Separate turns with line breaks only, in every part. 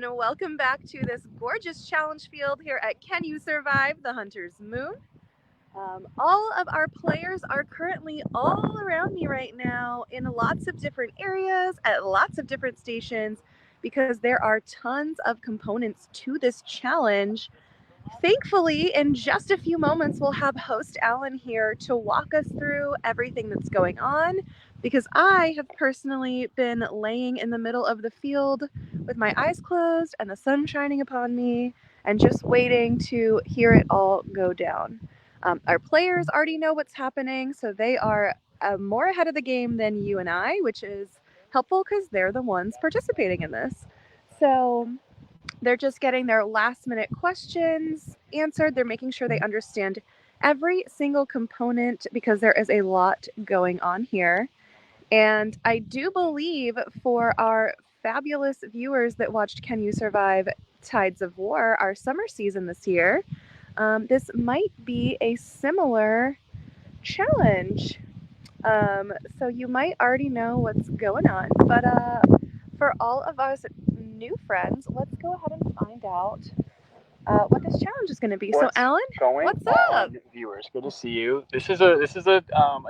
and welcome back to this gorgeous challenge field here at Can You Survive the Hunter's Moon. All of our players are currently all around me right now in lots of different areas at lots of different stations because there are tons of components to this challenge. Thankfully, in just a few moments, we'll have host Alan here to walk us through everything that's going on because I have personally been laying in the middle of the field with my eyes closed and the sun shining upon me and just waiting to hear it all go down. Our players already know what's happening, so they are more ahead of the game than you and I, which is helpful because they're the ones participating in this. So they're just getting their last minute questions answered. They're making sure they understand every single component because there is a lot going on here. And I do believe for our fabulous viewers that watched Can You Survive Tides of War, our summer season this year, this might be a similar challenge. So you might already know what's going on. But for all of us new friends, let's go ahead and find out what this challenge is going to be. So, Alan, what's up?
Viewers? Good to see you. This is a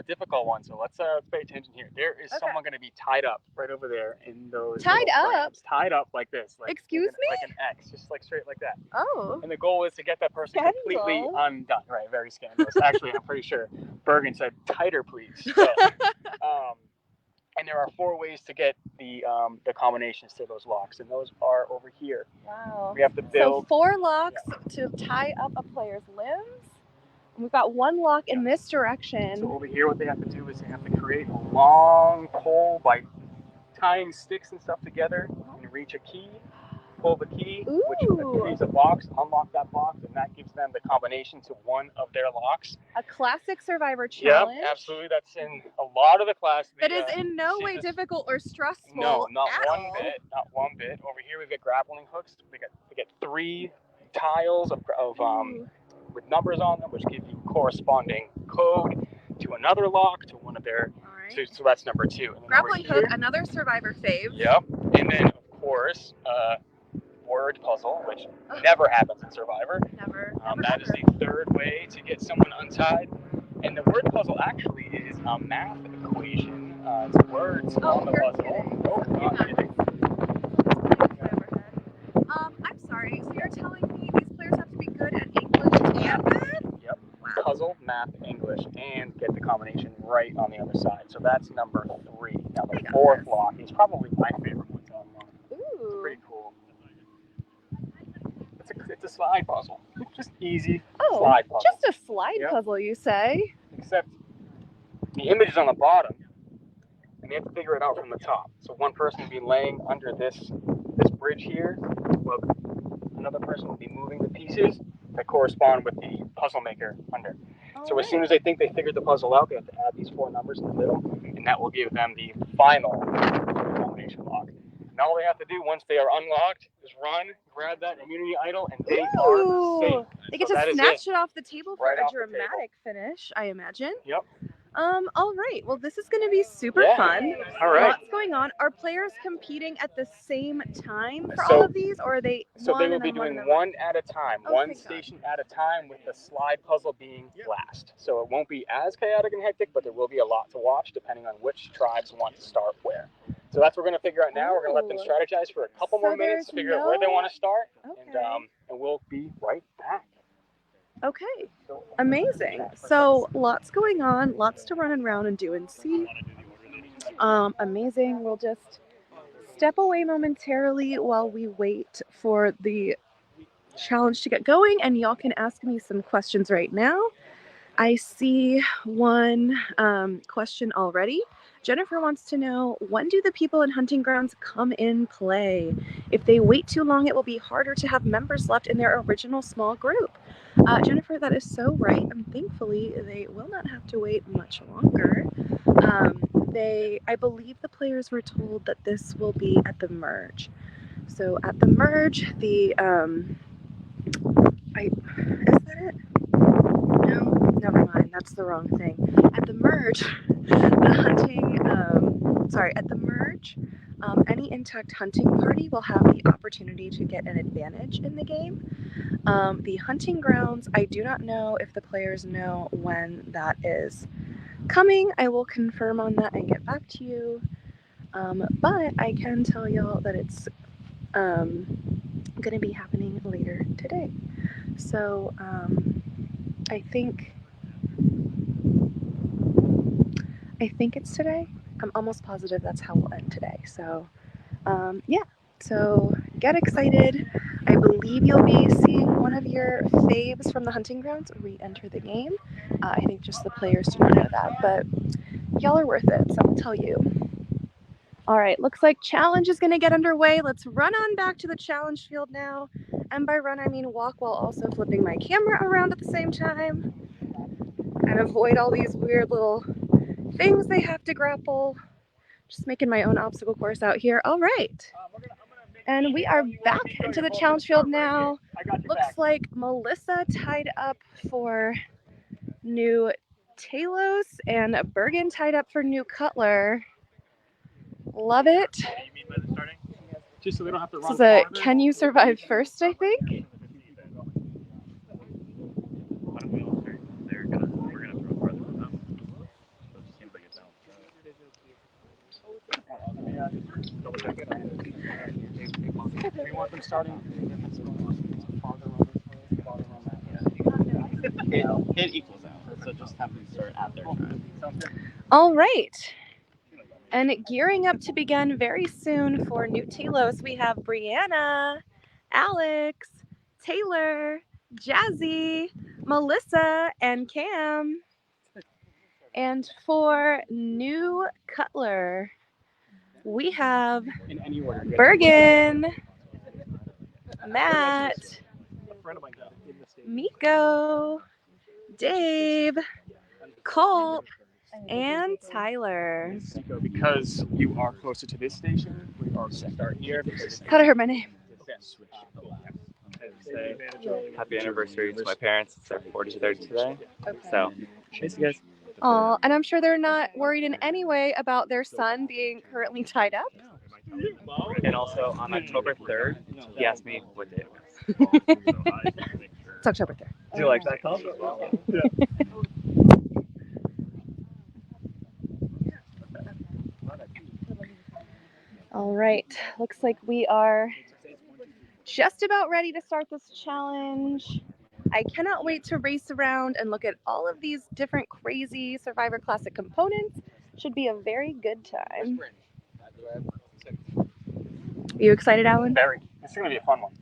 difficult one, so let's pay attention here. There is someone going to be tied up right over there in those
Tied
little
up?
frames. Tied up like this.
Excuse me?
Like an X, just like straight like that.
Oh.
And the goal is to get that person
Scandal.
completely undone. Right, very scandalous. Actually, I'm pretty sure Bergen said tighter, please. So, and there are 4 ways to get the combinations to those locks, and those are over here.
Wow.
We have to build.
So 4 locks to tie up a player's limbs. And we've got 1 lock in this direction.
So over here, what they have to do is they have to create a long pole by tying sticks and stuff together and reach a key. Pull the key, which creates a box, unlock that box, and that gives them the combination to one of their locks.
A classic Survivor challenge.
Yep, absolutely. That's in a lot of the class.
That is in no way difficult or stressful.
No, not
at
one
all.
bit. Not one bit. Over here, we've got grappling hooks. We get 3 tiles of with numbers on them, which give you corresponding code to another lock to one of their. Right. So that's number 2. And
grappling hook, another Survivor fave.
Yep, and then of course. Word puzzle, which never happens in Survivor.
Never.
That is the 3rd way to get someone untied. And the word puzzle actually is a math equation. It's words on the puzzle.
Kidding.
Oh, not kidding.
I'm sorry. So you're telling me these players have to be good at English and math?
Yep. Wow. Puzzle, math, English, and get the combination right on the other side. So that's number 3. Now the 4th lock is probably my favorite one to unlock.
Ooh.
It's pretty cool. It's a slide puzzle. Just easy slide puzzle.
Just a slide puzzle, you say?
Except the image is on the bottom, and they have to figure it out from the top. So one person will be laying under this bridge here, while another person will be moving the pieces that correspond with the puzzle maker under. So as soon as they think they figured the puzzle out, they have to add these 4 numbers in the middle, and that will give them the final combination lock. And all they have to do once they are unlocked is run, grab that immunity idol, and they are safe.
They get to snatch it off the table for a dramatic finish, I imagine.
Yep.
All right. Well, this is going to be super fun.
All right.
What's going on? Are players competing at the same time for all of these, or are they?
So they will be doing one at a time, one station at a time, with the slide puzzle being last. So it won't be as chaotic and hectic, but there will be a lot to watch depending on which tribes want to start where. So that's what we're going to figure out now. We're going to let them strategize for a couple more minutes to figure out where they want to start, and we'll be right back.
Okay, amazing. So lots going on, lots to run around and do and see. Amazing. We'll just step away momentarily while we wait for the challenge to get going, and y'all can ask me some questions right now. I see one question already. Jennifer wants to know, when do the people in Hunting Grounds come in play? If they wait too long, it will be harder to have members left in their original small group. Jennifer, that is so right, and thankfully they will not have to wait much longer. I believe the players were told that this will be at the merge. So at the merge, is that it? No, never mind, that's the wrong thing. At the merge, Any intact hunting party will have the opportunity to get an advantage in the game. The hunting grounds, I do not know if the players know when that is coming. I will confirm on that and get back to you. But I can tell y'all that it's going to be happening later today. So I think it's today. I'm almost positive that's how we'll end today. So yeah, so get excited. I believe you'll be seeing one of your faves from the hunting grounds re-enter the game. I think just the players do not know that, but y'all are worth it, so I'll tell you. All right, looks like challenge is going to get underway. Let's run on back to the challenge field now. And by run, I mean walk while also flipping my camera around at the same time. And avoid all these weird little things they have to grapple. Just making my own obstacle course out here. All right. And we are back into the challenge field now. Looks like Melissa tied up for new Talos and Bergen tied up for new Cutler. Love it.
Just so they don't have to
This is a Can You Survive First, I think.
We want them starting.
It equals out, so just have them start at their time.
All right. And gearing up to begin very soon for New Telos, we have Brianna, Alex, Taylor, Jazzy, Melissa, and Cam. And for New Cutler, we have
In any order.
Bergen, Matt, Miko, Dave, Colt, and Tyler.
Because you are closer to this station, we are going to start here.
Thought I heard my name.
Happy anniversary to my parents. It's their 43rd today. So, thanks, you guys.
Aw, and I'm sure they're not worried in any way about their son being currently tied up.
And also, on October 3rd, he asked me what day it was.
It's October 3rd.
Do you like that call?
All right, looks like we are just about ready to start this challenge. I cannot wait to race around and look at all of these different crazy Survivor Classic components. Should be a very good time. Are you excited, Alan?
Very. This is going to be a fun one.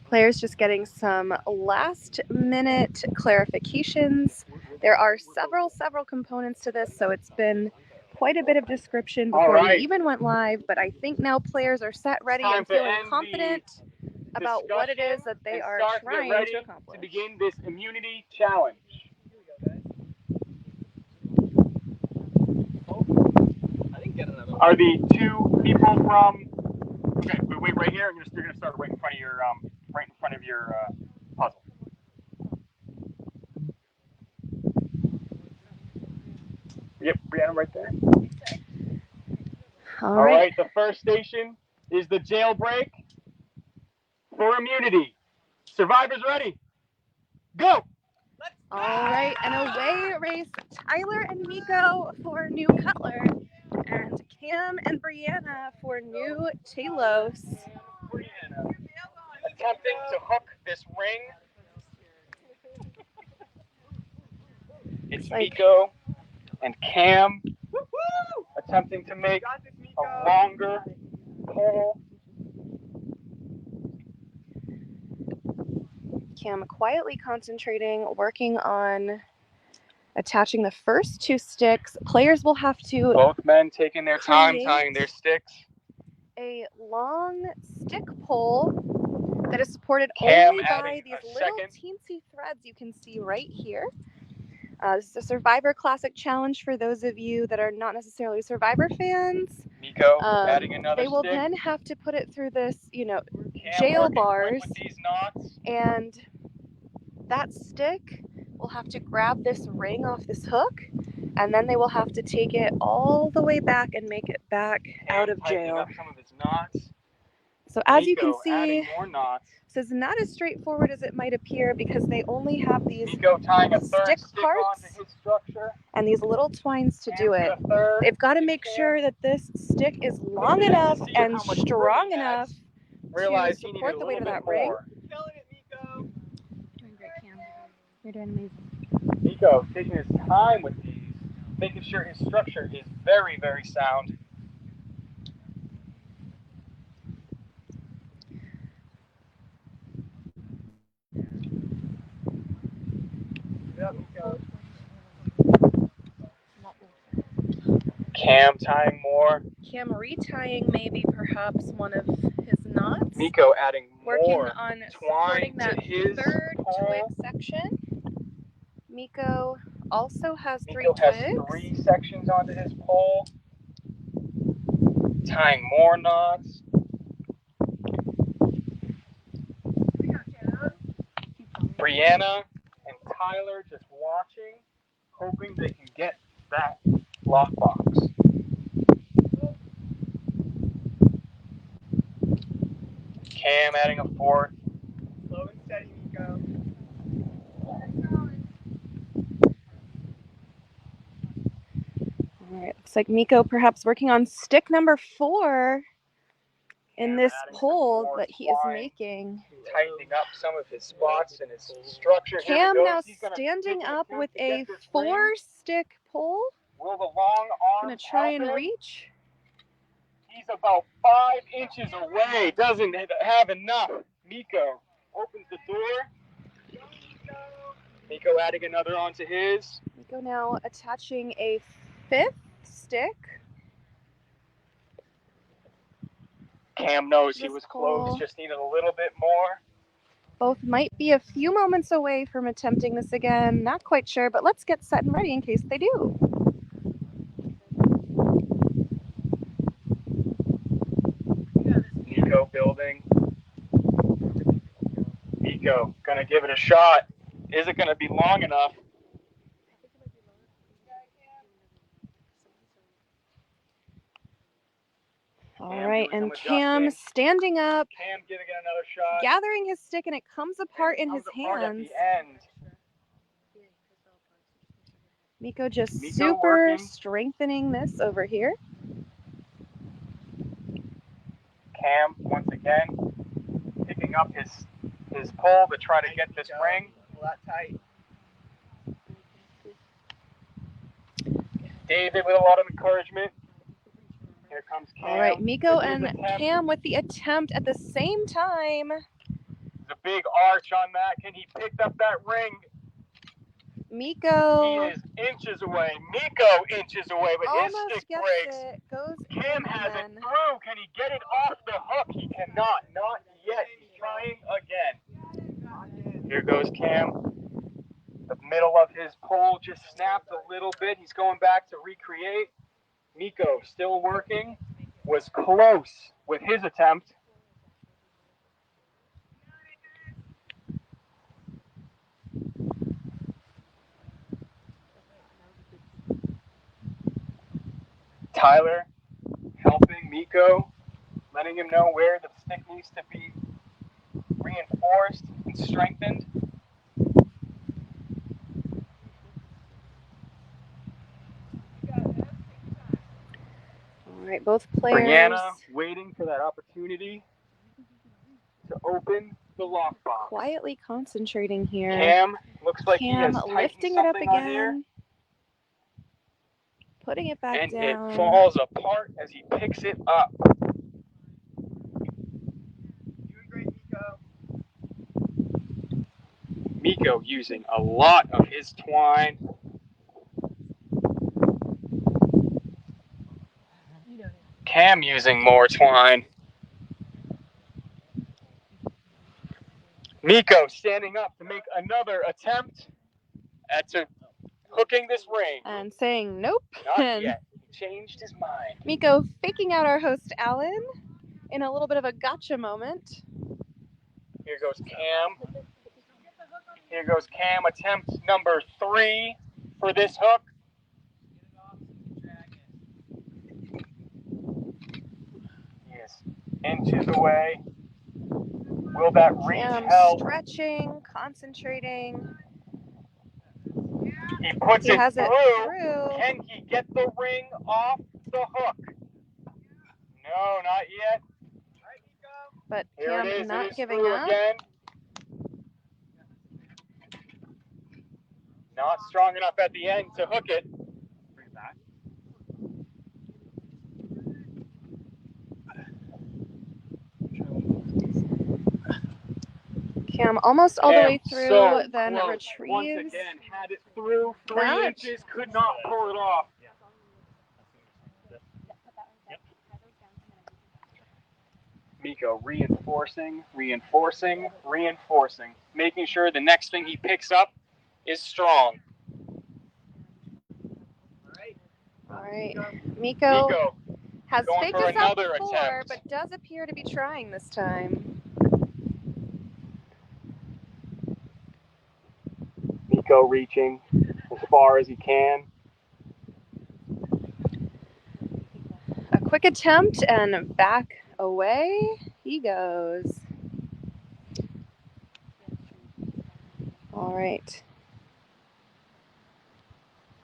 Players just getting some last minute clarifications. There are several components to this, so it's been quite a bit of description before we even went live, but I think now players are set, ready, and feeling confident about what it is that they are trying to accomplish.
To begin this immunity challenge. Are the two people from? Okay, we wait right here. You're gonna start right in front of your puzzle. Yep, Brianna, right there.
All
All
right.
right. The first station is the jailbreak for immunity. Survivors ready? Go.
All right, and away race Tyler and Miko for New Cutler, and Cam and Brianna for New Talos.
Brianna attempting to hook this ring. It's Miko and Cam attempting to make a longer pole.
Cam quietly concentrating, working on attaching the first two sticks. Players will have to
Both men taking their time
create
tying their sticks.
a long stick pole that is supported
Cam
only by
adding
these
a
little
second.
teensy threads you can see right here. This is a Survivor Classic challenge for those of you that are not necessarily Survivor fans.
Miko adding another
They will
stick.
then have to put it through this,
Cam
jail
working quick
bars,
with these knots.
and that stick will have to grab this ring off this hook, and then they will have to take it all the way back and make it back out of
Tightening
jail.
up some of his knots.
So as you can
Miko
see,
adding more knots.
this is not as straightforward as it might appear because they only have these
Miko tying a third
stick
stick
parts
onto his structure.
and these little twines to do it.
Cam's got a third.
They've got to make
Cam
sure that this stick is long
looking at
enough
to see
and
how much
strong
grip he
enough
has. Realized he
support
needed a
the weight
little
of
bit
that ring.
more. Killing it, Miko.
Doing great, Cam. You're doing amazing.
Miko taking his time with these, making sure his structure is very, very sound. Cam tying more.
Cam retying maybe perhaps one of his knots.
Miko adding
Working
more
on
twine
supporting that
to his
third
pole.
twig section. Miko also has
Miko
three
has
twigs.
3 sections onto his pole. Tying more knots. Brianna and Tyler just watching, hoping they can get that lockbox. Cam adding a 4th. Slow and steady, Miko.
All right, looks like Miko perhaps working on stick number 4 in
Cam
this
adding some
pole
more
that he is
twine,
making.
tightening up some of his spots and his structure. Here
Cam
he goes.
now
He's gonna
standing
take an
up
attempt
with
to
a
get this ring.
4-stick pole.
Will the long arm
Gonna try
help
and
him?
reach.
He's about 5 inches away. Doesn't have enough. Miko opens the door. Miko adding another onto his.
Miko now attaching a 5th stick.
Cam knows he
This
was
pole.
close, just needed a little bit more.
Both might be a few moments away from attempting this again. Not quite sure, but let's get set and ready in case they do.
Miko building. Miko gonna give it a shot. Is it gonna be long enough?
All right,
doing
and
some
Cam
adjusting.
standing up,
Cam giving it another shot.
gathering his stick, and it comes apart in his
Comes apart
hands.
At the end.
Miko just
Miko
super
working.
strengthening this over here.
Cam once again picking up his pole to try to get this ring. Pull that tight. David with a lot of encouragement. Here comes Cam.
All right, Miko
With his
and
attempt.
Cam with the attempt at the same time.
There's a big arch on that. Can he pick up that ring?
Miko
He is inches away. Miko inches away, but his
almost
stick
gets
breaks.
it, goes
Cam
in,
has
and
it
then
through. Can he get it off the hook? He cannot. Not yet. He's trying again. Here goes Cam. The middle of his pole just snapped a little bit. He's going back to recreate. Miko still working. Was close with his attempt. Tyler helping Miko, letting him know where the stick needs to be reinforced and strengthened.
all right, both players.
Brianna waiting for that opportunity to open the lockbox.
Quietly concentrating here.
Cam looks like he
Cam
has tightened
lifting it up
something on here,
again. Putting it back
and
down.
it falls apart as he picks it up. Doing great, Miko. Miko using a lot of his twine. Cam using more twine. Miko standing up to make another attempt at to hooking this ring.
And saying nope.
Not
And
yet. He changed his mind.
Miko faking out our host, Alan, in a little bit of a gotcha moment.
Here goes Cam. Here goes Cam, attempt number 3 for this hook. He is inches away. Will that reach
Cam
help?
stretching, concentrating.
He puts
He
it
has
through.
it through.
Can he get the ring off the hook? No, not yet.
But
Here
Cam
it is.
not
It is
giving
through
up.
again. Not strong enough at the end to hook it. Bring it back.
Cam almost all the
Cam
way through,
so
then
close.
retrieves.
Once again, had it through 3
that.
inches, could not pull it off. Miko reinforcing, making sure the next thing he picks up is strong.
All right, Miko has
going
faked
for
us out
another
before,
attempt.
but does appear to be trying this time.
Miko reaching as far as he can.
A quick attempt and back away he goes. All right.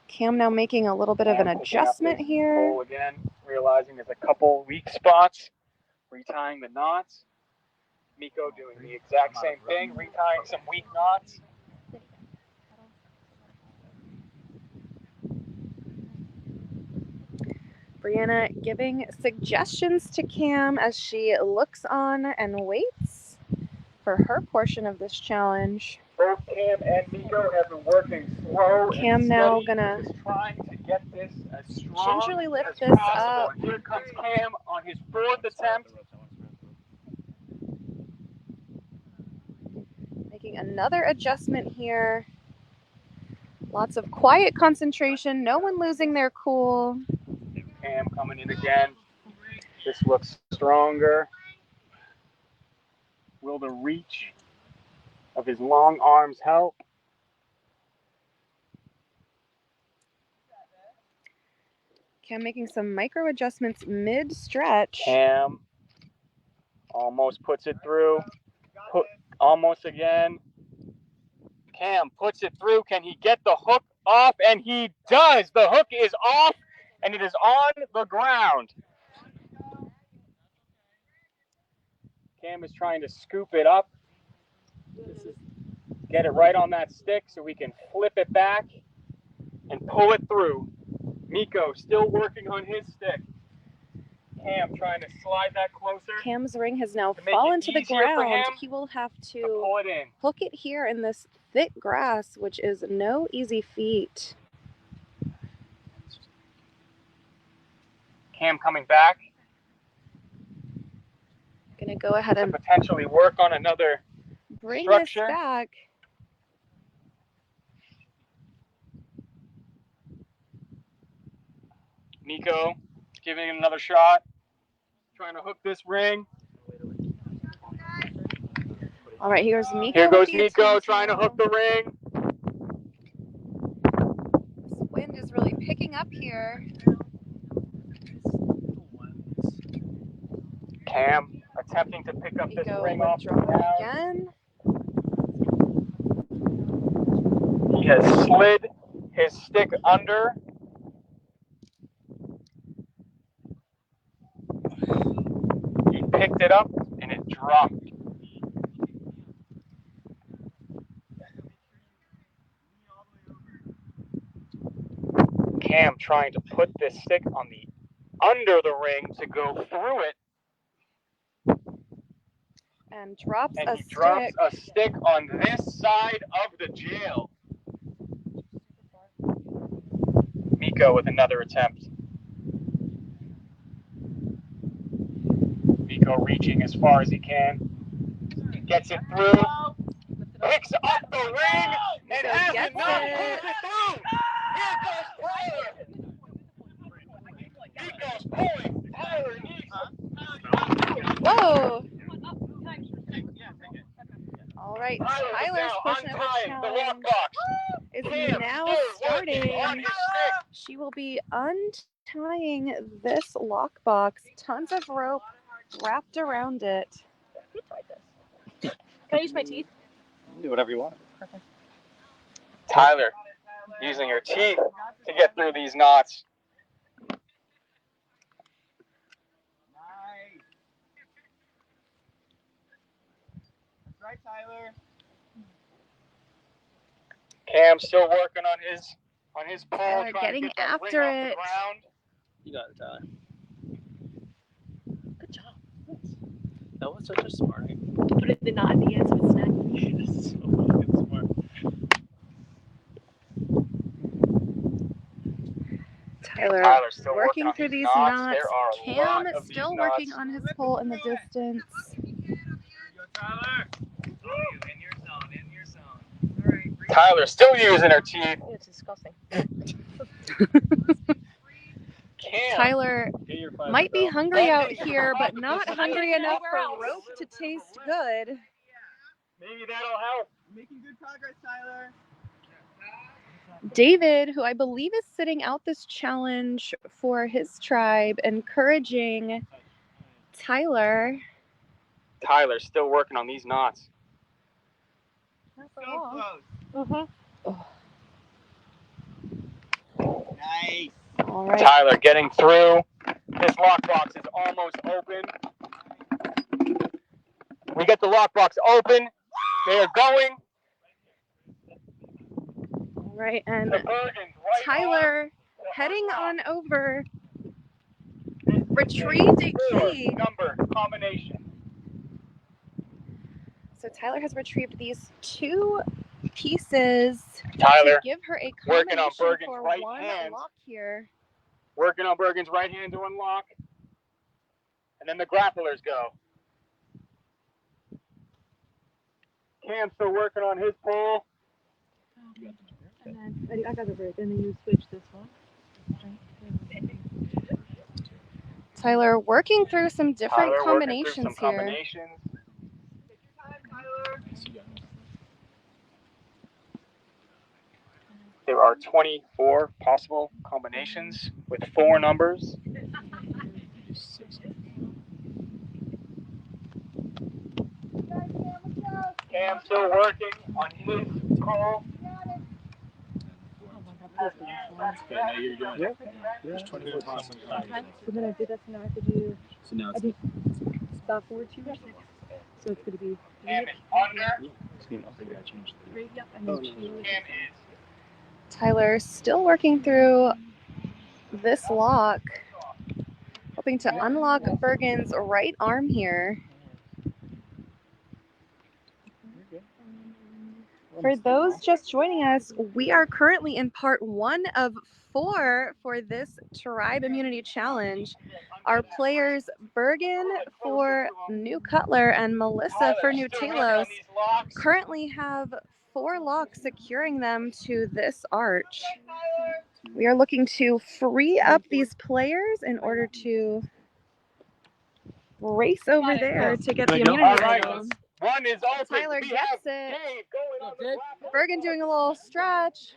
Cam now making a little bit of an adjustment here.
Pole again, realizing there's a couple weak spots, retying the knots. Miko doing the exact same thing, retying some weak knots.
Brianna giving suggestions to Cam as she looks on and waits for her portion of this challenge.
Both Cam and Miko have been working slow.
Cam
and
now
steady,
gonna
just trying to get this as strong
gingerly lift
as
this
possible.
up.
And here comes Cam on his 4th attempt.
Making another adjustment here. Lots of quiet concentration, no one losing their cool.
Cam coming in again. This looks stronger. Will the reach of his long arms help?
Cam making some micro adjustments mid-stretch.
Cam almost puts it through. Almost again. Cam puts it through. Can he get the hook off? And he does. The hook is off and it is on the ground. Cam is trying to scoop it up. Get it right on that stick so we can flip it back and pull it through. Miko still working on his stick. Cam trying to slide that closer.
Cam's ring has now
To make
fallen
it
to the
easier for
ground.
him
He will have
to
to
pull it in.
hook it here in this thick grass, which is no easy feat.
Cam coming back
Gonna go ahead
to
and
potentially work on another
bring
structure.
this back.
Miko giving it another shot. Trying to hook this ring.
All right, here's Miko.
Here goes
with the
Miko
attempt
trying to
now.
hook the ring.
This wind is really picking up here.
Cam attempting to pick up this
Miko
ring off the
withdrawing
ground.
again.
He has slid his stick under. He picked it up and it dropped. Cam trying to put this stick on the under the ring to go through it.
And drops
And
a
he drops
stick.
a stick on this side of the jail. Miko with another attempt. Miko reaching as far as he can. Gets it through. Picks up the ring and
Miko
has
gets
it not
it.
pushed it through.
Whoa! All right, Tyler's portion of the challenge is now starting. She will be untying this lockbox. Tons of rope wrapped around it.
Can I use my teeth?
Do whatever you want.
Tyler, using her teeth to get through these knots.
Nice. That's right, Tyler.
Cam's still working on his pole,
Tyler
trying
getting
to get that
after
ring off the
it.
ground.
You got it, Tyler.
Good job.
That was such a smart idea.
Put it in the knot at the end so it's not.
So fucking smart.
Tyler
still
working
on
through these
knots.
knots.
There are a
Cam
lot
is
of these
still
knots.
working on his pole in the distance.
Tyler. In your zone. In your zone. All right.
Tyler's still using her teeth.
It's disgusting.
Cam.
Tyler might be hungry out here, but not hungry enough for rope to taste good.
Maybe that'll help.
Making good progress, Tyler.
David, who I believe is sitting out this challenge for his tribe, encouraging Tyler.
Tyler's still working on these knots.
Not for
So
long.
close. Nice.
All right.
Tyler getting through. This lockbox is almost open. We get the lockbox open. They are going.
All right, and
The Bergens right
Tyler heading on over, retrieved a key.
Number combination.
So Tyler has retrieved these two pieces
Tyler
to give her a
working on
combination
Bergen's
for
right
one
hand.
lock here.
working on Bergen's right hand to unlock. And then the grapplers go. Cam's still working on his pole.
And then I got the break, and then you switch this one.
Tyler working through some different
Tyler working through
combinations
some
here.
combinations. There are 24 possible combinations with 4 numbers. Cam's still working on his pole.
Okay, now you're going. Yeah. There's 24 possible combinations.
So then I did that, so now I have to do
So now
I
it's
did stop 4, 2, 6. So it's going to be
Cam is under.
three, yep, and then 2.
Cam is.
Tyler still working through this lock, hoping to unlock Bergen's right arm here. For those just joining us, we are currently in part 1 of 4 for this Tribe Immunity Challenge. Our players, Bergen for New Cutler and Melissa for New Talos, currently have 4 locks securing them to this arch. We are looking to free up these players in order to race over there to get the immunity
All right,
item.
one is open.
Tyler
We
gets
have
it.
Dave going on the grapple.
Bergen doing a little stretch.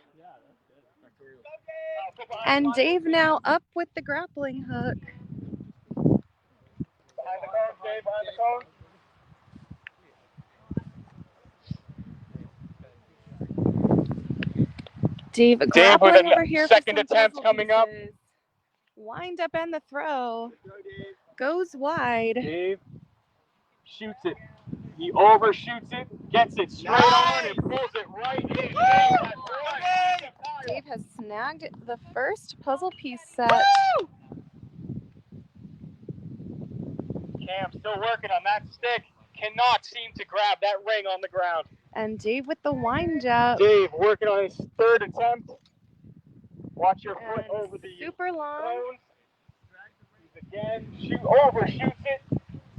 And Dave now up with the grappling hook.
Behind the cone, Dave, behind the cone.
Dave
with
grappling
a
over here
second
for some
attempt
puzzle
coming up.
pieces. Wind up and the throw. Goes wide.
Dave shoots it. He overshoots it, gets it straight on, and pulls it right in.
Dave has snagged the first puzzle piece set.
Cam still working on that stick. Cannot seem to grab that ring on the ground.
And Dave with the wind up.
Dave working on his third attempt. Watch your foot
And
over the
super long.
cones. He's again overshoots it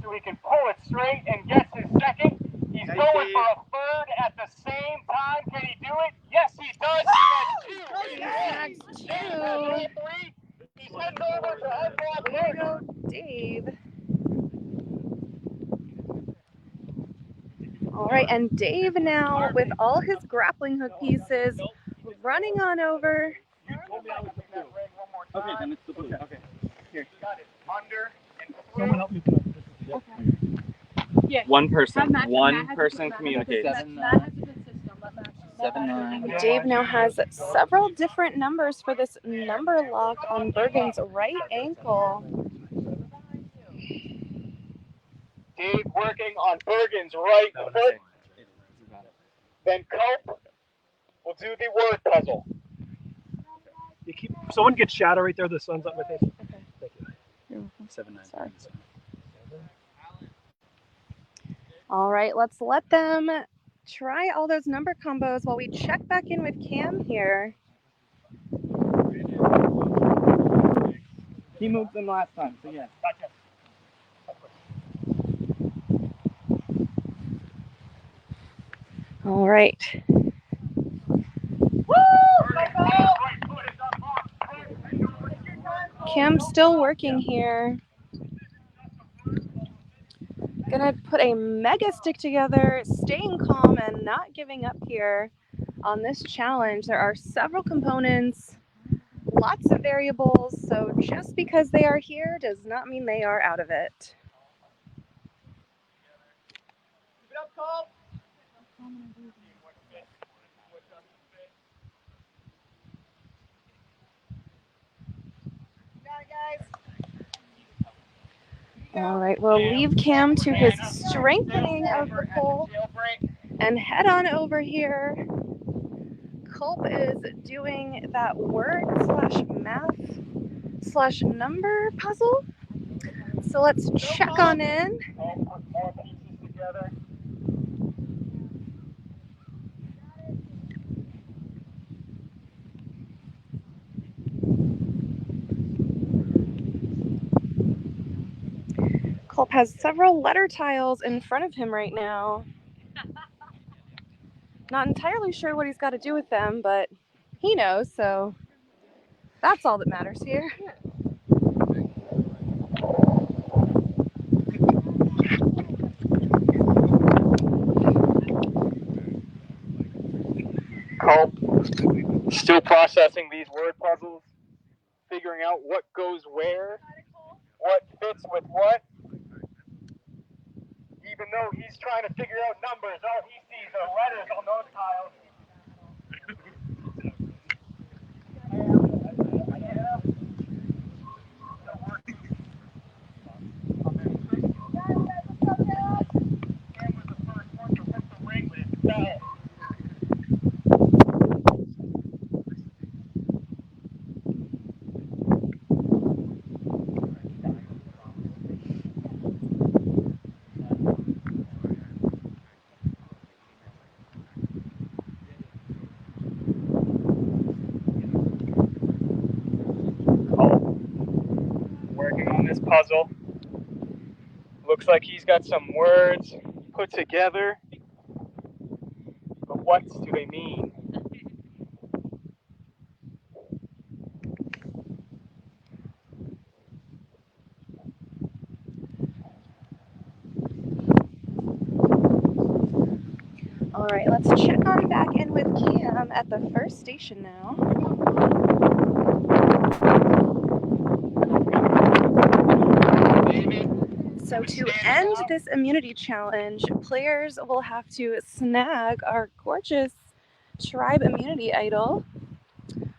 so he can pull it straight and gets his second. He's going for a third at the same time. Can he do it? Yes, he does. He has 2.
Snags All right, and Dave now with all his grappling hook pieces running on over.
Okay, then it's the blue. Okay. Here. Got it. Under and
Someone help me put it.
Yeah.
One person
Matt has a
communicates.
good system. Matt has a good system. Let Matt-
7-9.
Dave now has several different numbers for this number lock on Bergen's right ankle.
Dave working on Bergen's right foot. Then Culp will do the word puzzle.
You keep. Someone get shadow right there. The sun's up my face.
Okay.
Thank you.
7-9.
Sorry. All right, let's let them try all those number combos while we check back in with Cam here.
He moved them last time, so yeah. Gotcha.
All right. Cam's still working here. Gonna put a mega stick together, staying calm and not giving up here on this challenge. There are several components, lots of variables, so just because they are here does not mean they are out of it.
Keep it up, Culp.
All right, we'll leave Cam to his strengthening of the pole and head on over here. Culp is doing that word / math / number puzzle. So let's check on in.
All put more pieces together.
Culp has several letter tiles in front of him right now. Not entirely sure what he's got to do with them, but he knows, so that's all that matters here.
Culp still processing these word puzzles, figuring out what goes where, what fits with what. Even though he's trying to figure out numbers, all he sees are letters on those tiles. Working on this puzzle. Looks like he's got some words put together. But what do they mean?
All right, let's check on back in with Cam at the first station now. So to end this immunity challenge, players will have to snag our gorgeous tribe immunity idol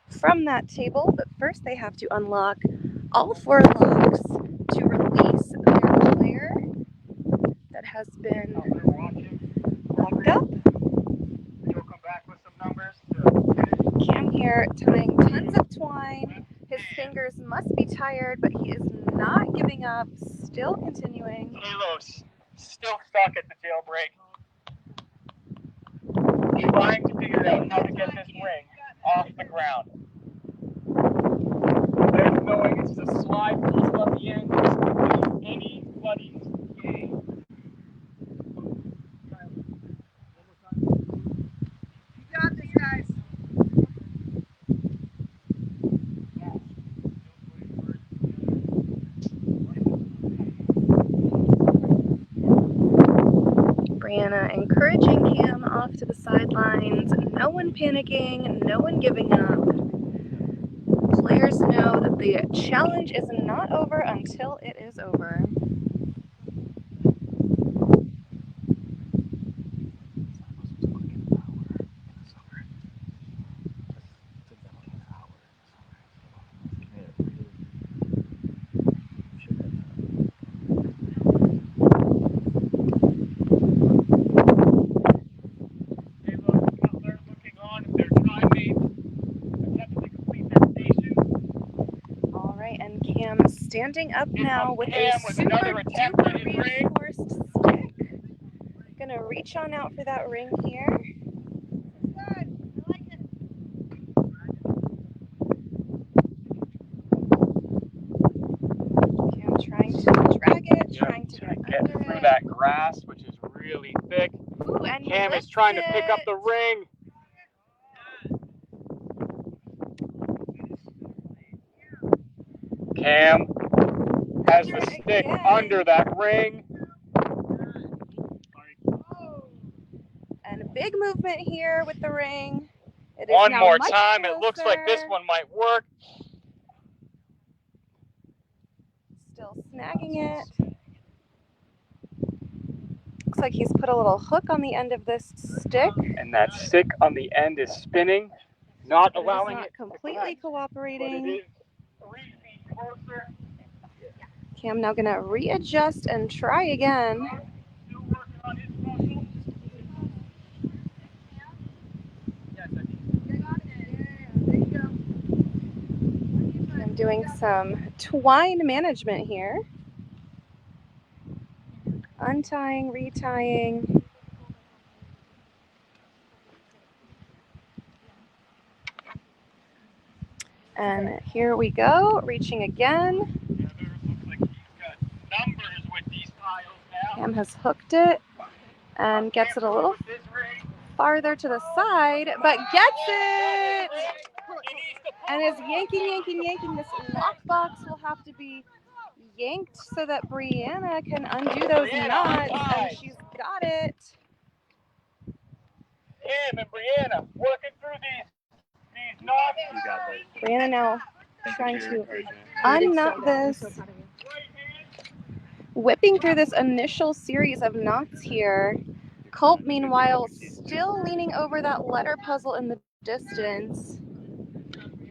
from that table, but first they have to unlock all 4 locks to release their player that has been locked up.
You'll come back with some numbers.
Cam here tying tons of twine. His fingers must be tired, but he is not giving up, still continuing.
Halos still stuck at the jailbreak. Trying to figure out how to get this ring off the ground. Then knowing it's the slide puzzle at the end, this could be anybody's game. You got this, guys.
Brianna encouraging Cam off to the sidelines. No one panicking, no one giving up. Players know that the challenge is not over until it is over. All right, and Cam standing up now with a super duper reinforced stick. Gonna reach on out for that ring here. Cam trying to drag it, trying to get under
through
it.
that grass, which is really thick.
Ooh, and
Cam is
lifts
trying to pick up
it.
the ring. Cam has the stick under that ring.
And a big movement here with the ring. It is
One
now
more
much
time. It looks like this
closer.
one might work.
Still snagging it. Looks like he's put a little hook on the end of this stick.
And that stick on the end is spinning, not
It is
allowing
not
it
completely
but it
cooperating.
is 3 feet closer.
Cam now gonna readjust and try again.
Still working on his muscle.
I'm doing some twine management here. Untying, retying. And here we go, reaching again.
Looks like he's got numbers with these piles now.
Cam has hooked it and gets it a little farther to the side, but gets it! And is yanking. This lockbox will have to be yanked so that Brianna can undo those knots, and she's got it.
Cam and Brianna working through these knots.
You got this.
Brianna now
Thank
trying
you for
to
your encouragement.
unknot this, whipping through this initial series of knots here. Culp, meanwhile, still leaning over that letter puzzle in the distance.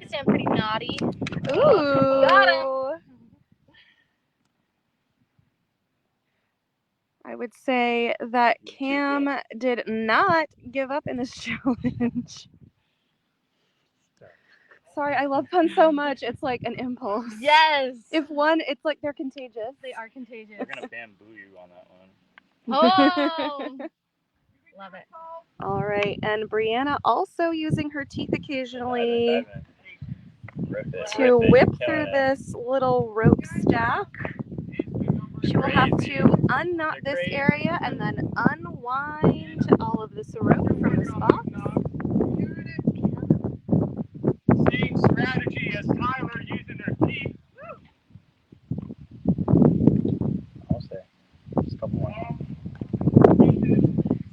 You sound pretty naughty.
Ooh!
Got him.
I would say that Cam did not give up in this challenge. Sorry, I love puns so much. It's like an impulse.
Yes.
If one, it's like they're contagious.
They are contagious.
We're gonna bamboo you on that one.
Oh. Love it.
All right, and Brianna also using her teeth occasionally to whip through this little rope stack. She will have to unknot this area and then unwind all of this rope from this box.
Same strategy as Tyler using her teeth.
Almost there. Just a couple more.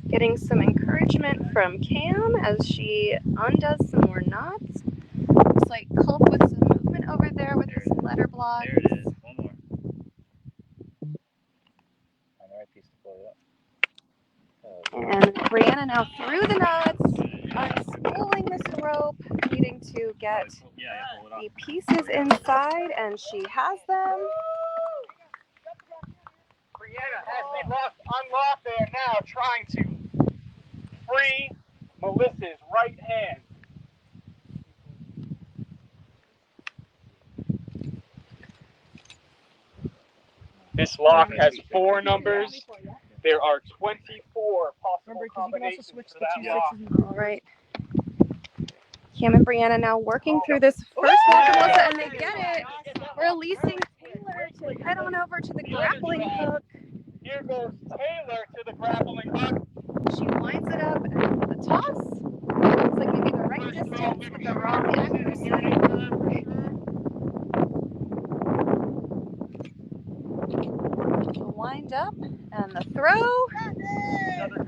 Getting some encouragement from Cam as she undoes some more knots. Looks like Culp with some movement over there with this letter block.
There it is. One more. On the right piece to pull it up.
And Brianna now through the knots, unspooling this rope, needing to get
Yeah, pull it off.
the pieces inside, and she has them.
Brianna has been unlocked there now, trying to free Melissa's right hand. This lock has 4 numbers. There are 24 possible combinations for that lock.
All right. Cam and Brianna now working through this first lock of Melissa, and they get it. Releasing Taylor to head on over to the grappling hook.
Here goes Taylor to the grappling hook.
She winds it up and the toss. Looks like maybe the right distance, but the wrong accuracy. The wind up and the throw.
Another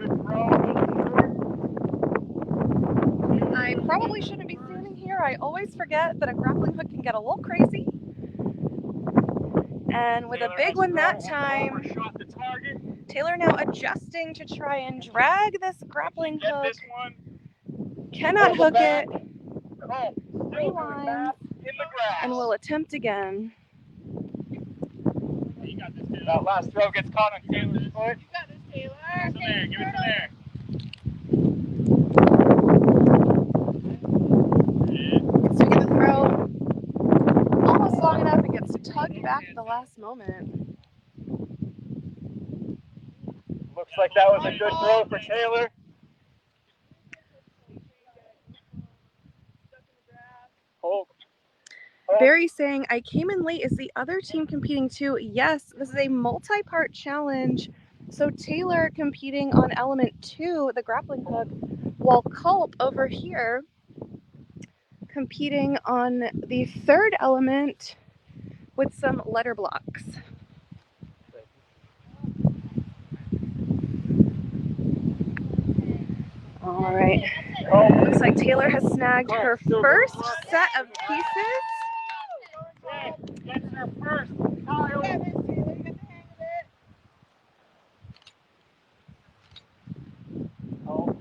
always forget that a grappling hook can get a little crazy. And with a big one that time, Taylor now adjusting to try and drag this grappling hook. Cannot hook it. Rewinds and will attempt again.
That last throw gets caught on Taylor's foot.
You got this, Taylor.
Give it some air, give it some air.
Swinging the throw almost long enough and gets tugged back at the last moment.
Looks like that was a good throw for Taylor. Hold.
Barry saying, I came in late. Is the other team competing too? Yes, this is a multi-part challenge. So Taylor competing on element 2, the grappling hook, while Culp over here competing on the 3rd element with some letter blocks. All right. Looks like Taylor has snagged her first set of pieces.
That's her first tile. Oh.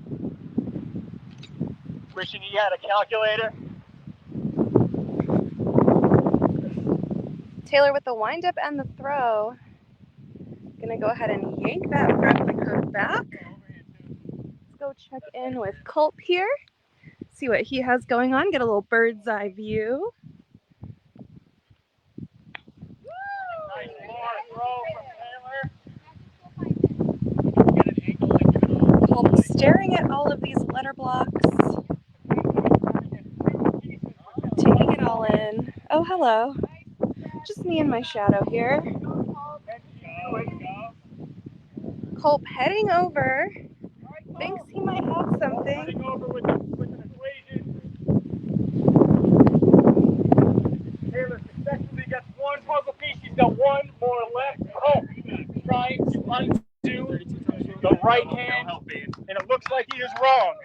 Wishing he had a calculator.
Taylor with the windup and the throw. Gonna go ahead and yank that grappling hook back. Let's go check in with Culp here. See what he has going on. Get a little bird's eye view.
Nice more throw from Taylor.
Culp staring at all of these letter blocks. Taking it all in. Oh, hello. Just me and my shadow here. Culp heading over. Thinks he might have something.
Heading over with an equation. Taylor successfully gets one puzzle piece. He's got one more left. Oh, trying to undo the right hand, and it looks like he is wrong.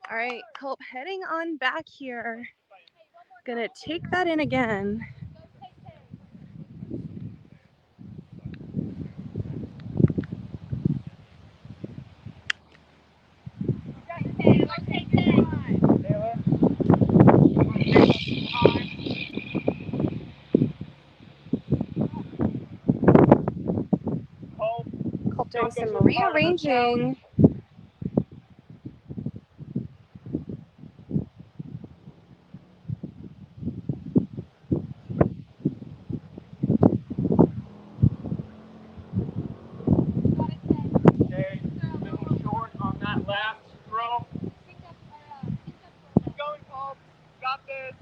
All right, Culp heading on back here. Gonna take that in again. Culp doing some rearranging.
Okay, a little short on that last throw. Keep going, Culp. Got this.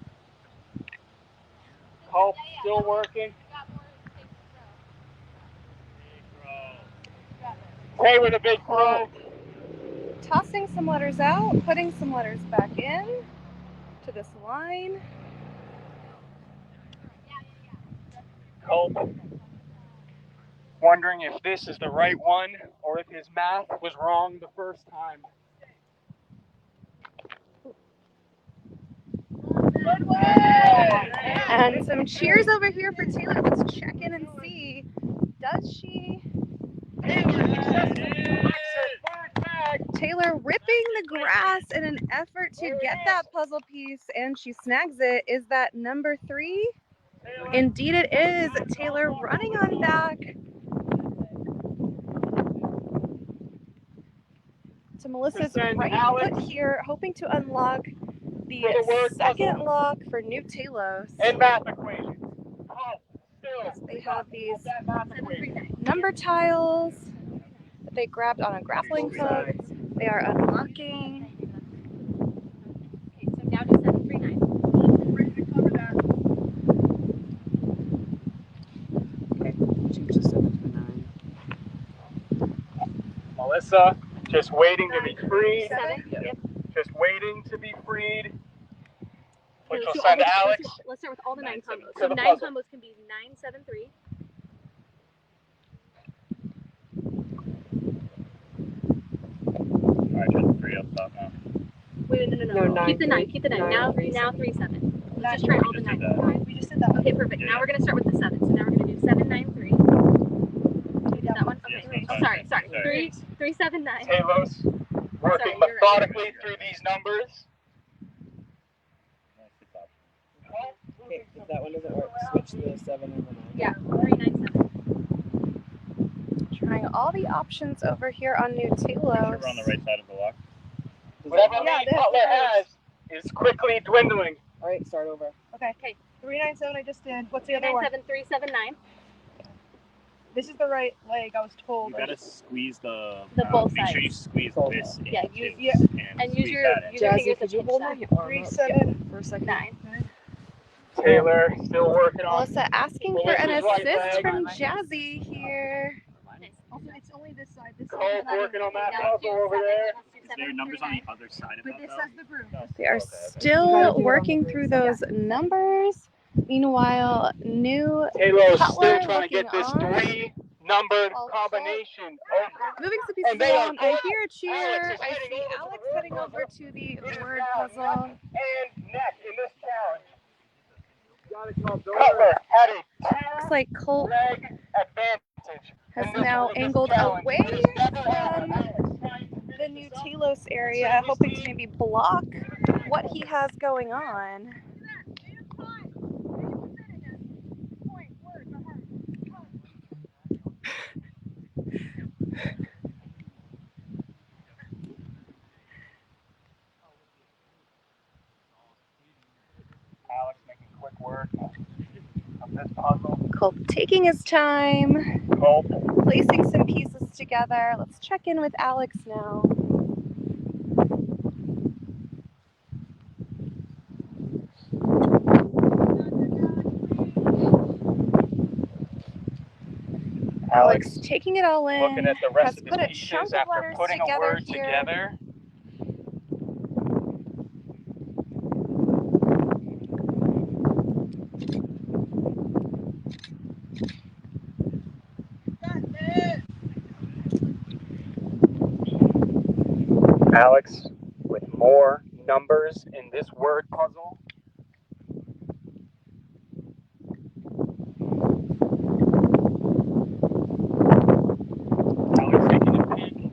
Culp still working. Tay with a big throw.
Tossing some letters out, putting some letters back in to this line.
Culp wondering if this is the right one or if his math was wrong the first time.
And some cheers over here for Taylor. Let's check in and see. Does she? Taylor ripping the grass in an effort to get that puzzle piece, and she snags it. Is that number 3? Indeed it is. Taylor running on back to Melissa's right foot here, hoping to unlock the second lock for New Talos.
And math equation.
They have these number tiles that they grabbed on a grappling hook. They are unlocking.
Okay, so now do 739.
Change the 7 to 9.
Melissa, just waiting to be freed.
7? Yep.
Just waiting to be freed. Which
Let's
will
do all
send
the-
Alex.
Let's start with all the 9 combos.
To
So
the
9
puzzle.
combos can be 9, 7, 3.
Alright, just 3 up top now.
Wait, no.
No, 9,
Keep the 9.
3.
Keep the 9.
9,
Now
3,
3, 7. Just try all the
Just did
9s.
that.
We just did that. Okay, perfect. Now we're gonna start with the 7. So now we're gonna do 7, 9, 3. You did that one? Okay.
Yes,
Oh,
sorry.
sorry. 3, 3, 7, 9.
Talos working
Sorry, you're right.
methodically through these numbers.
Okay, if that one doesn't work, switch the 7 and the 9.
Yeah, 3, 9, 7.
Trying all the options over here on New
Make sure
Talos.
we're on the right side of the lock.
Whatever
Yeah,
lead
this
Cutler
is-
has is quickly dwindling.
All right, start over.
Okay.
3, 9, 7. I just did. What's the
3,
other
9,
one?
7, 3, 7, 9.
This is the right leg. I was told.
You gotta squeeze the.
both
Make sure
sides.
you squeeze
Both
this in.
Yeah,
too,
yeah.
And
squeeze
use your
that in.
use your
Jazzy,
fingers to
could you
pinch
hold
that.
my arm
3,
up
7.
for a second?
9.
Taylor still working on.
Melissa asking for an
Melissa's right
assist
leg.
from Jazzy here.
Nice.
Also, it's only this side. This
Cole
side.
working on that
Now let's do
puzzle over
7.
there.
Let's do
Is
7,
there numbers
3,
on
9.
the other side of
But
that
this
though?
has the groove.
They are
You gotta
still
do it
working
on the
through
right
those numbers. Meanwhile, New
Taylor's
Cutler
still trying to get
looking
this
on.
3-numbered
While
combination over.
moving some pieces
And they are
around, I
good.
hear a cheer.
Alex is
I
heading
see
over to
Alex
the word
heading over
puzzle.
to the
It is
word
now
puzzle.
neck and neck in this challenge. Cutler had a
Looks like Colt
two-leg advantage.
has
in this
now
in this
angled
challenge.
away
It has never happened.
from
Alex trying to finish
the New
this up.
Talos area, hoping to maybe block what he has going on.
Alex making quick work of this puzzle.
Colt taking his time,
Colt
placing some pieces together. Let's check in with Alex now. Alex taking it all in.
looking at the rest
has
of his
put a
pieces
chunk of
after
letters
putting a
together
word
here.
together. Alex with more numbers in this word puzzle. Alex taking a peek.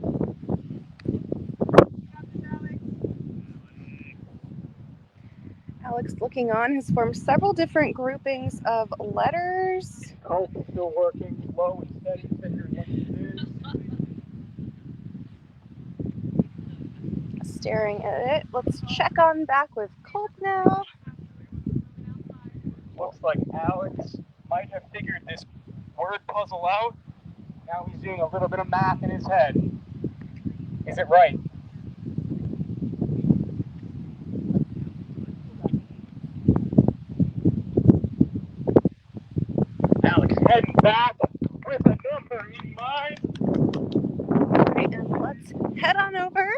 Alex looking on has formed several different groupings of letters.
Colt is still working slow and steady, figuring what this is.
Staring at it. Let's check on back with Colt now.
Looks like Alex might have figured this word puzzle out. Now he's doing a little bit of math in his head. Is it right? Alex heading back with a number in mind.
Alright, and let's head on over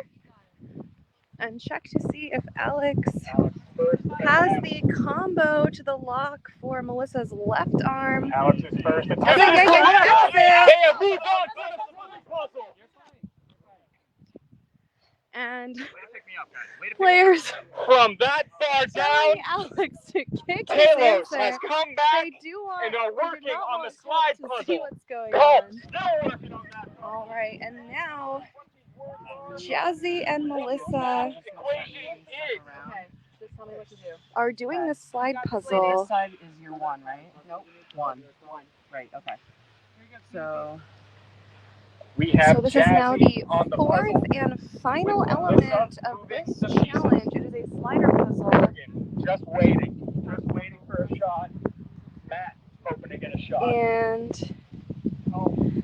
and check to see if Alex
Alex first.
has the combo to the lock for Melissa's left arm.
Alex's first attempt.
Yeah.
They have moved on to the third puzzle.
And
Way to pick me up, guys. Way to pick
players
From that far down,
telling Alex to kick his
Talos has
answer.
come back.
They do want
and are
they do
working
not
on
want
the slide
Colt to
puzzle.
see what's going
Colt
on.
still working on that.
All right, and now Jazzy and Melissa
Equation is
Okay, just tell me what to do.
are doing the slide
This
puzzle.
side is your 1, right? Nope. 1. Right, okay. So,
we have
So this is now
Jazzy
the
on the
fourth
puzzle.
and final
With
element
Melissa
of
moving
this
the pieces.
challenge. It is a slider puzzle.
Just waiting for a shot. Matt hoping to get a shot.
And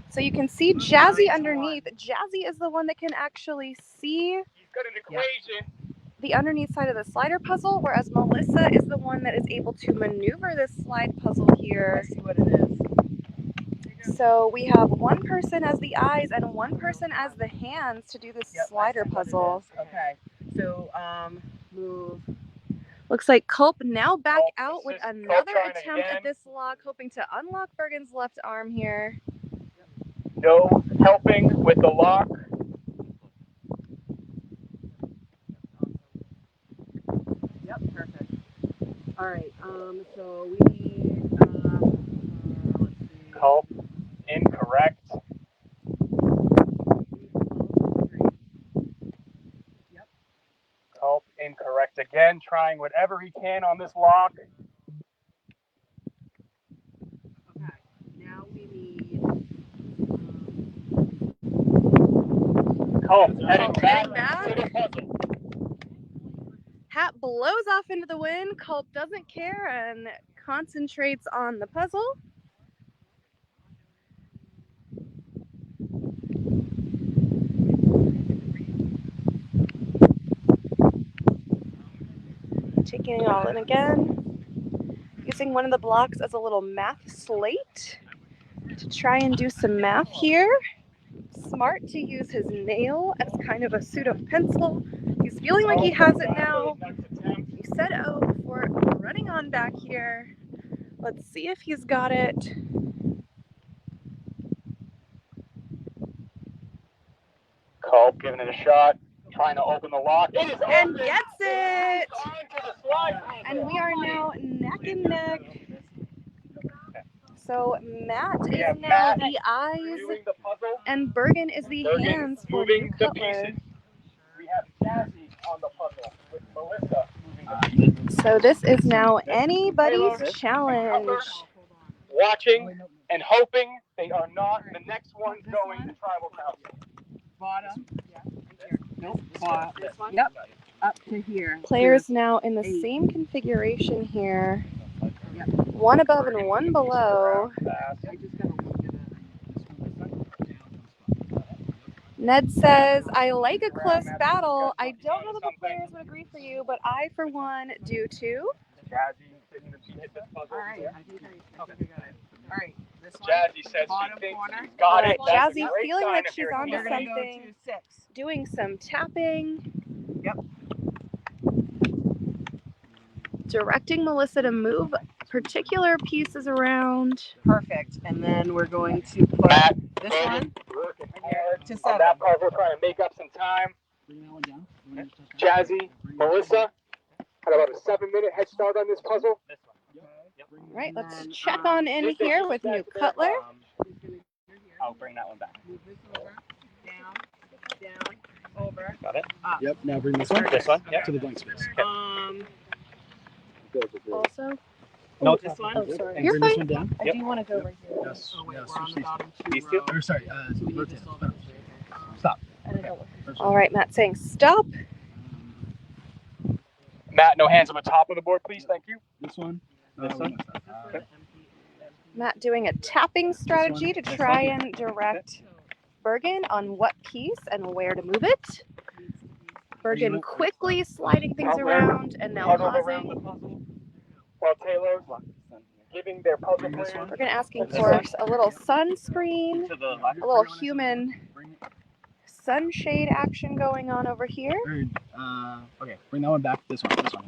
so you can see Jazzy underneath. Jazzy is the one that can actually see
He's got an equation.
the underneath side of the slider puzzle, whereas Melissa is the one that is able to maneuver this slide puzzle here.
let's see what it is.
So we have one person as the eyes and one person as the hands to do this
Yep, I
slider
see what it
puzzle.
is. Okay. So, move.
Looks like Culp now back
Culp
out with
assist- Culp
another
trying
attempt
again.
at this lock, hoping to unlock Bergen's left arm here.
No helping with the lock.
Yep, perfect. All All right. So we need. Let's see.
Culp, incorrect.
Yep.
Culp, incorrect again. Trying whatever he can on this lock.
Okay. Now we need.
Culp, heading
Culp
back
heading back.
to the puzzle.
Hat blows off into the wind. Culp doesn't care and concentrates on the puzzle. Taking it all in again. Using one of the blocks as a little math slate to try and do some math here. Smart to use his nail as kind of a pseudo pencil. He's feeling like he has it now. He said oh before running on back here. Let's see if he's got it.
Culp giving it a shot. Trying to open the lock. It is
And
open.
gets it!
Onto the slide puzzle.
And we are now neck and neck. So Matt is
have
now
Matt
the eyes
Doing the puzzle.
and Bergen is the
Bergen
hands for
moving
New
the
Cutler.
pieces. We have Jazzy on the puzzle with Melissa moving the pieces.
So this is now anybody's challenge.
Watching and hoping they are not the next ones going to tribal council.
Bottom. Nope. Bottom. This one. Yep. Up to here.
Players now in the
Eight.
same configuration here.
Yep.
One above and one below.
I just gotta look at it.
Ned says, I like a close battle. I don't know that the players would agree for you, but I, for one, do too.
Jazzy didn't hit this puzzle.
All right. I think I got it. All right. This one.
Jazzy says
Bottom
she thinks
corner.
she's got it.
Alright,
That's a
Jazzy
great
feeling
sign
like
if
she's
you're
onto
You're gonna go
something.
to 6.
Doing some tapping.
Yep.
Directing Melissa to move particular pieces around.
Perfect. And then we're going to put
Matt,
this
Bergen,
one
working hard
to
on
7.
that puzzle, trying to make up some time. Jazzy, Melissa, had about a 7-minute head start on this puzzle.
Right,
And
let's
then,
check on in here with New Cutler.
I'll bring that one back.
Move this over. Down. Over.
Got it.
Yep, now bring this one
This one. Yep.
to the blank space.
Also,
No,
This one.
oh, sorry.
And
You're
bring this
fine.
one down.
I do want to go over here.
Yes,
Oh, wait,
yes,
we're on the
Steve.
bottom 2
These two?
rows.
Or sorry,
So we need
rotate.
this over.
Stop.
All right, Matt saying stop.
Matt, no hands on the top of the board, please. Thank you.
This one.
This one?
Matt doing a tapping strategy to try and direct Bergen on what piece and where to move it. Bergen quickly sliding things around and now
Puzzle around the
pausing.
puzzle. While Taylor's giving their puzzle players.
Bergen asking for a little sunscreen,
To the left.
a little human sunshade action going on over here.
Okay, bring that one back. This one.
This one.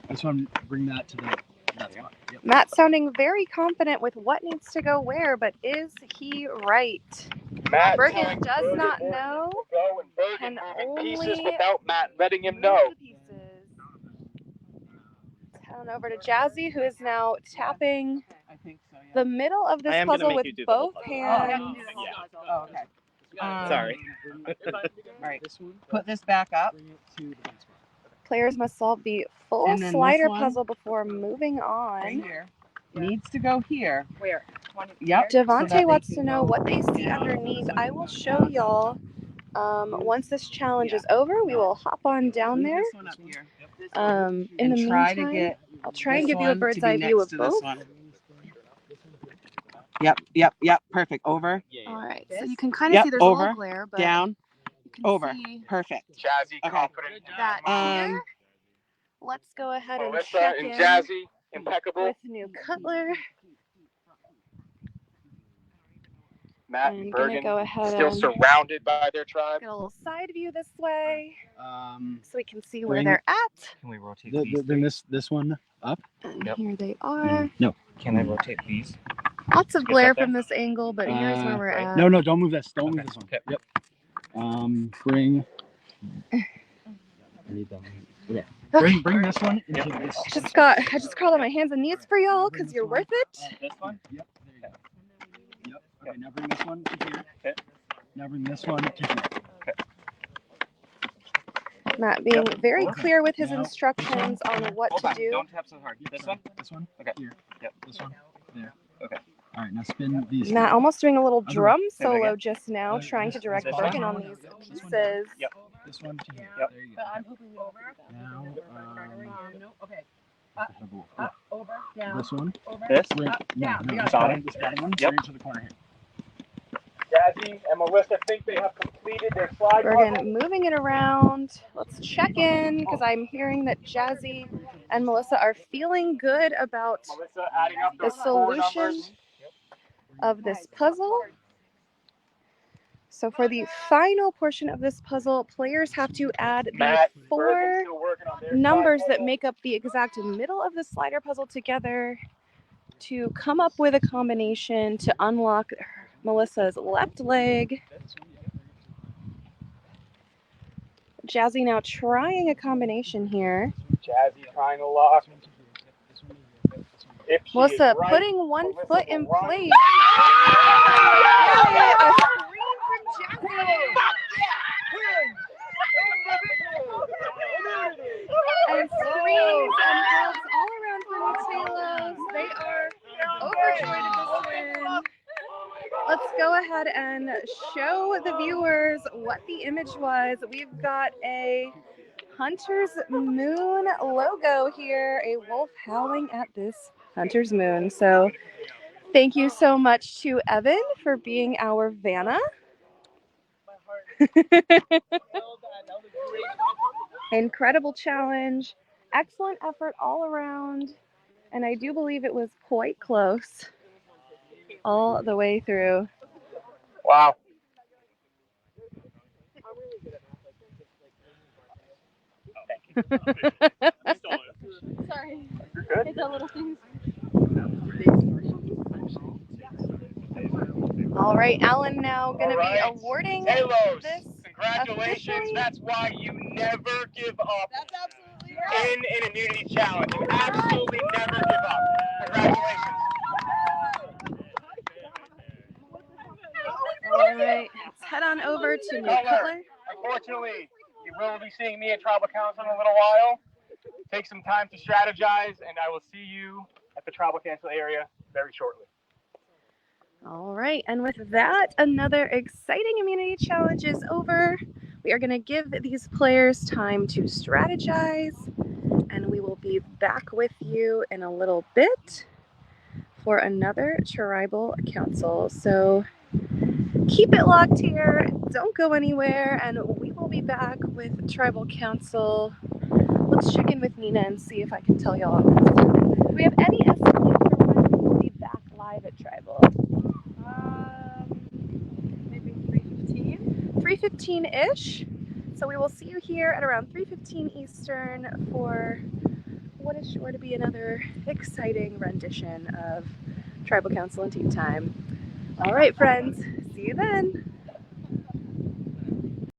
This one. Bring that to that spot. Yep.
Matt sounding very confident with what needs to go where, but is he right?
Matt
Bergen
telling
does
Bergen
not
where
know.
to go, and Bergen
Can
moving pieces
only
without Matt letting him
Move
know.
the pieces. Heading over to Jazzy, who is now tapping
I think so, yeah.
the middle of this
I am gonna
puzzle
make
with
you do the whole
both
puzzle.
hands.
Oh, okay.
Sorry.
All right. Put this back up.
Bring it to the blank spot.
Players must solve the full
And then this
slider
one.
puzzle before moving
Right
on.
here. Needs to go here.
Where?
Yep.
Devontae
they
wants
can
to know
go
what they see
down.
underneath. I will show y'all. Once this challenge is over, we will hop on down
Move
there.
This one up here.
In the
And try to
meantime,
get
I'll try and
this
give you a
one to
bird's
be
eye view
next
of
to this
both.
one. Yep. Perfect. Over.
All right, so you can kind of
Yep,
see there's a
over,
little glare, but
Down.
you can
Over.
see
Perfect.
Jazzy
Okay.
confident.
that
Um,
here. Let's go ahead and
Melissa
check
and
in
Jazzy, impeccable.
with New Cutler.
Matt
I'm
and
gonna
Bergen
go ahead
still
and
surrounded by their tribe.
get a little side view this way so we can see where
Bring-
they're at.
Can we rotate
Bring this one up.
And
Yep.
here they are.
No.
Can I rotate these?
Lots of
Get
glare
that there?
from this angle, but here's where we're
right.
at.
No, don't move this. Don't
Okay.
move this one.
Okay.
Yep. Bring. I need that one. Bring this one into this.
I just crawled on my hands and knees for y'all because you're worth it.
This one?
Yep. There you go. Yep. Okay. Now bring this one to here. Okay. Now bring this one to here.
Matt being very clear with his instructions on what
Hold
to
on.
do.
Don't tap so hard. This one?
This one.
Okay.
Here.
Yep.
This one. There.
Okay.
All right. Now spin these.
Matt almost doing a little drum
Say that
solo
again.
just now, trying to direct
This
Bergen
one?
on these pieces.
Yep.
This one to here.
Yep.
There you go.
But I'm hoping we over.
Now,
No. Okay. Over. Down.
this one.
Over.
This?
Wait, no,
we
this
got
bottom, this bottom one.
Yep.
Straight into the corner here.
Jazzy and Melissa think they have completed their slide puzzle.
Bergen moving it around. Let's check in because I'm hearing that Jazzy and Melissa are feeling good about
Melissa adding up
the
those score
solution
numbers.
of this puzzle. So for the final portion of this puzzle, players have to add the
Matt,
4
Bergen's still working on their
numbers
slide
that
puzzle.
make up the exact middle of the slider puzzle together to come up with a combination to unlock Melissa's left leg. Jazzy now trying a combination here.
Jazzy trying to lock. If she
Melissa
is right,
putting one
Melissa
foot
will
in
run.
place. And screams and hugs all around Ponytalos. They are overjoyed at this win. Let's go ahead and show the viewers what the image was. We've got a Hunter's Moon logo here, a wolf howling at this Hunter's Moon. So thank you so much to Evan for being our Vanna. Incredible challenge, excellent effort all around, and I do believe it was quite close all the way through.
Wow.
Sorry.
You're good.
It's a little thing.
All right, Alan now going to
All right.
be awarding
Halos,
this.
congratulations.
officially-
That's why you never give up
That's absolutely right.
in an immunity challenge. You absolutely never give up. Congratulations.
All right, let's head on over to New Cutler.
Unfortunately, you will be seeing me at Tribal Council in a little while. Take some time to strategize, and I will see you at the Tribal Council area very shortly.
All right, and with that, another exciting immunity challenge is over. We are going to give these players time to strategize, and we will be back with you in a little bit for another Tribal Council. So keep it locked here, don't go anywhere, and we will be back with Tribal Council. Let's check in with Nina and see if I can tell y'all this. Do we have any estimate for when we will be back live at Tribal?
Maybe 3:15.
3:15-ish. So we will see you here at around 3:15 Eastern for what is sure to be another exciting rendition of Tribal Council and Tea Time. All right, friends, see you then.